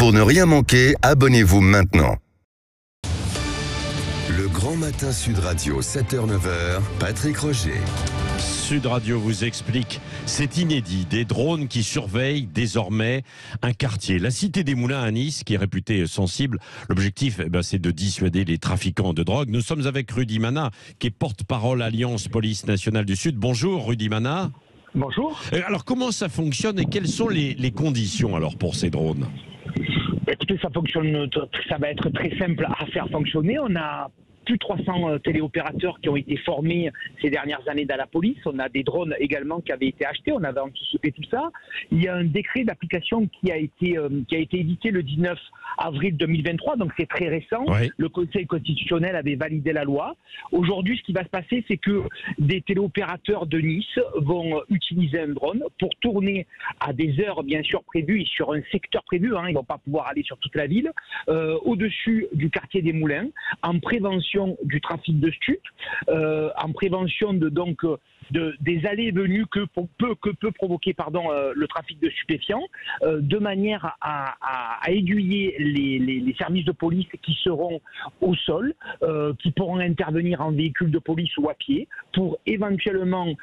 Pour ne rien manquer, abonnez-vous maintenant. Le Grand Matin Sud Radio, 7h-9h, Patrick Roger. Sud Radio vous explique, c'est inédit, des drones qui surveillent désormais un quartier. La cité des Moulins à Nice, qui est réputée sensible. L'objectif, c'est de dissuader les trafiquants de drogue. Nous sommes avec Rudy Mana, qui est porte-parole Alliance Police Nationale du Sud. Bonjour Rudy Mana. Bonjour. Alors comment ça fonctionne et quelles sont les conditions alors pour ces drones ? Écoutez, ça va être très simple à faire fonctionner. On a plus de 300 téléopérateurs qui ont été formés ces dernières années dans la police. On a des drones également qui avaient été achetés. On avait anticipé tout ça. Il y a un décret d'application qui a été édité le 19 avril 2023, donc c'est très récent. Oui. Le Conseil constitutionnel avait validé la loi. Aujourd'hui, ce qui va se passer, c'est que des téléopérateurs de Nice vont utiliser un drone pour tourner à des heures bien sûr prévues et sur un secteur prévu. Ils ne vont pas pouvoir aller sur toute la ville, au-dessus du quartier des Moulins, en prévention du trafic de stupes, en prévention des allées et venues que peut provoquer le trafic de stupéfiants, de manière à aiguiller les services de police qui seront au sol, qui pourront intervenir en véhicule de police ou à pied pour éventuellement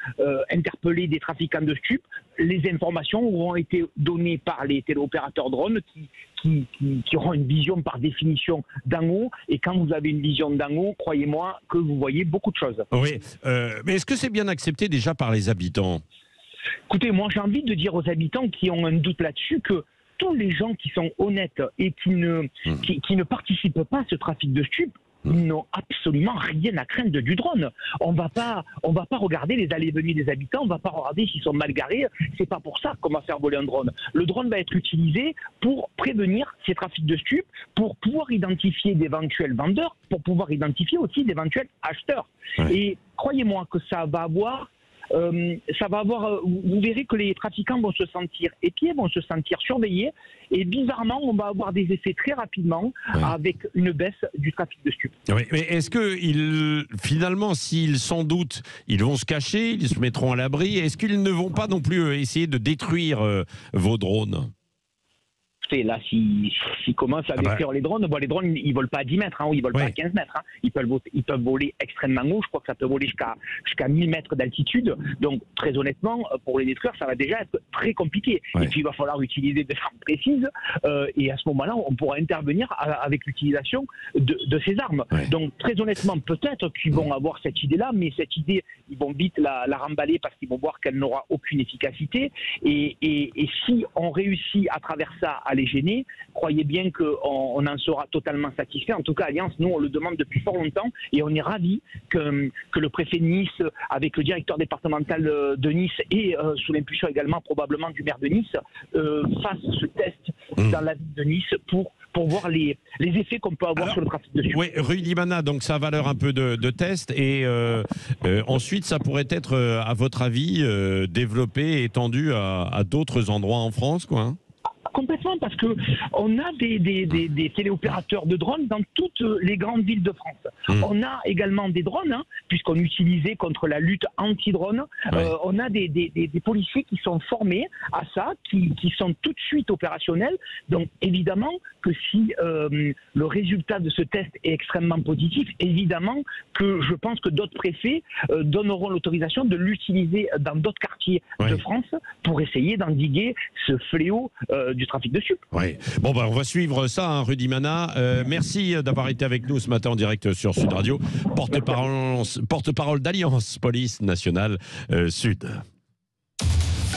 interpeller des trafiquants de stupes. Les informations auront été données par les téléopérateurs drones qui auront une vision par définition d'en haut. Et quand vous avez une vision d'en haut, croyez-moi que vous voyez beaucoup de choses. Oui, mais est-ce que c'est bien accepté déjà par les habitants ? Écoutez, moi j'ai envie de dire aux habitants qui ont un doute là-dessus que tous les gens qui sont honnêtes et qui ne participent pas à ce trafic de stupes, ils n'ont absolument rien à craindre du drone. On va pas regarder les allées et venues des habitants, on va pas regarder s'ils sont mal garés. C'est pas pour ça qu'on va faire voler un drone. Le drone va être utilisé pour prévenir ces trafics de stupes, pour pouvoir identifier d'éventuels vendeurs, pour pouvoir identifier aussi d'éventuels acheteurs. Ouais. Et croyez-moi que ça va avoir, vous verrez que les trafiquants vont se sentir épiés, vont se sentir surveillés, et bizarrement, on va avoir des effets très rapidement avec une baisse du trafic de stupes. Oui, mais est-ce que finalement, s'ils s'en doutent, ils vont se cacher, ils se mettront à l'abri, est-ce qu'ils ne vont pas non plus essayer de détruire vos drones ? Là, s'ils commencent à détruire les drones, les drones, ils ne volent pas à 10 mètres, ou ils ne volent pas à 15 mètres. Ils peuvent voler extrêmement haut. Je crois que ça peut voler jusqu'à 1000 mètres d'altitude. Donc, très honnêtement, pour les détruire, ça va déjà être très compliqué. Et puis, il va falloir utiliser des armes précises. Et à ce moment-là, on pourra intervenir avec l'utilisation de ces armes. Donc, très honnêtement, peut-être qu'ils vont avoir cette idée-là, mais cette idée, ils vont vite la remballer parce qu'ils vont voir qu'elle n'aura aucune efficacité. Et si on réussit à travers ça à les gêner, croyez bien qu'on en sera totalement satisfait. En tout cas, Alliance, nous, on le demande depuis fort longtemps et on est ravis que le préfet de Nice, avec le directeur départemental de Nice et sous l'impulsion également probablement du maire de Nice, fasse ce test dans la ville de Nice pour voir les effets qu'on peut avoir sur le trafic de stupes. Oui, Rudy Mana, donc ça a valeur un peu de test et ensuite ça pourrait être, à votre avis, développé, étendu à d'autres endroits en France, quoi. Complètement, parce que on a des téléopérateurs de drones dans toutes les grandes villes de France. On a également des drones, puisqu'on utilisait contre la lutte anti-drone. On a des policiers qui sont formés à ça, qui sont tout de suite opérationnels. Donc évidemment que si le résultat de ce test est extrêmement positif, évidemment que je pense que d'autres préfets donneront l'autorisation de l'utiliser dans d'autres quartiers de France pour essayer d'endiguer ce fléau du trafic de stupes. Oui. Bon, on va suivre ça, Rudy Mana. Merci d'avoir été avec nous ce matin en direct sur Sud Radio, porte-parole d'Alliance Police Nationale Sud.